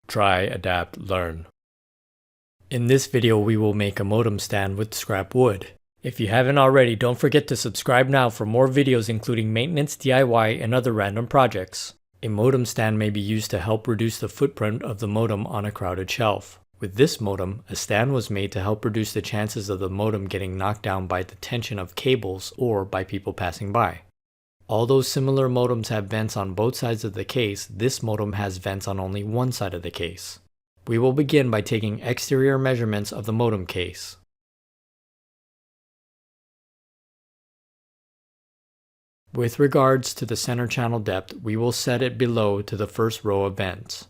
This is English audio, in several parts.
Try, adapt, learn. In this video, we will make a modem stand with scrap wood. If you haven't already, don't forget to subscribe now for more videos including maintenance, DIY, and other random projects. A modem stand may be used to help reduce the footprint of the modem on a crowded shelf. With this modem, a stand was made to help reduce the chances of the modem getting knocked down by the tension of cables or by people passing by. Although similar modems have vents on both sides of the case, this modem has vents on only one side of the case. We will begin by taking exterior measurements of the modem case. With regards to the center channel depth, we will set it below to the first row of vents.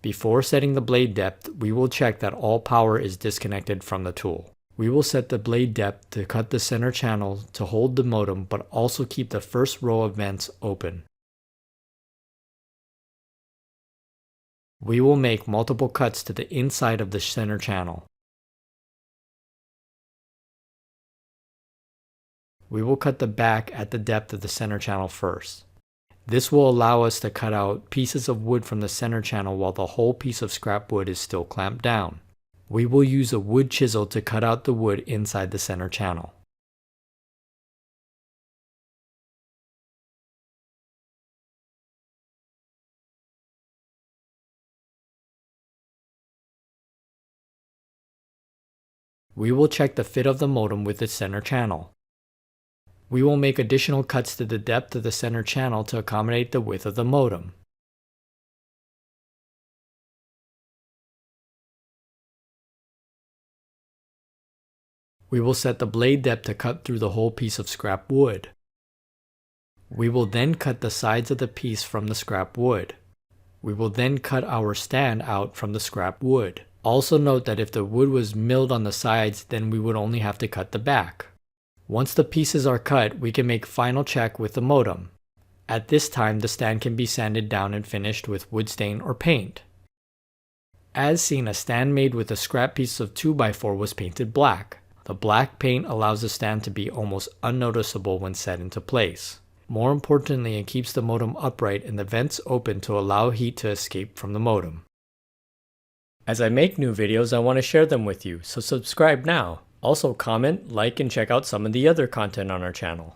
Before setting the blade depth, we will check that all power is disconnected from the tool. We will set the blade depth to cut the center channel to hold the modem but also keep the first row of vents open. We will make multiple cuts to the inside of the center channel. We will cut the back at the depth of the center channel first. This will allow us to cut out pieces of wood from the center channel while the whole piece of scrap wood is still clamped down. We will use a wood chisel to cut out the wood inside the center channel. We will check the fit of the modem with its center channel. We will make additional cuts to the depth of the center channel to accommodate the width of the modem. We will set the blade depth to cut through the whole piece of scrap wood. We will then cut the sides of the piece from the scrap wood. We will then cut our stand out from the scrap wood. Also note that if the wood was milled on the sides, then we would only have to cut the back. Once the pieces are cut, we can make final check with the modem. At this time, the stand can be sanded down and finished with wood stain or paint. As seen, a stand made with a scrap piece of 2x4 was painted black. The black paint allows the stand to be almost unnoticeable when set into place. More importantly, it keeps the modem upright and the vents open to allow heat to escape from the modem. As I make new videos, I want to share them with you, so subscribe now. Also comment, like, and check out some of the other content on our channel.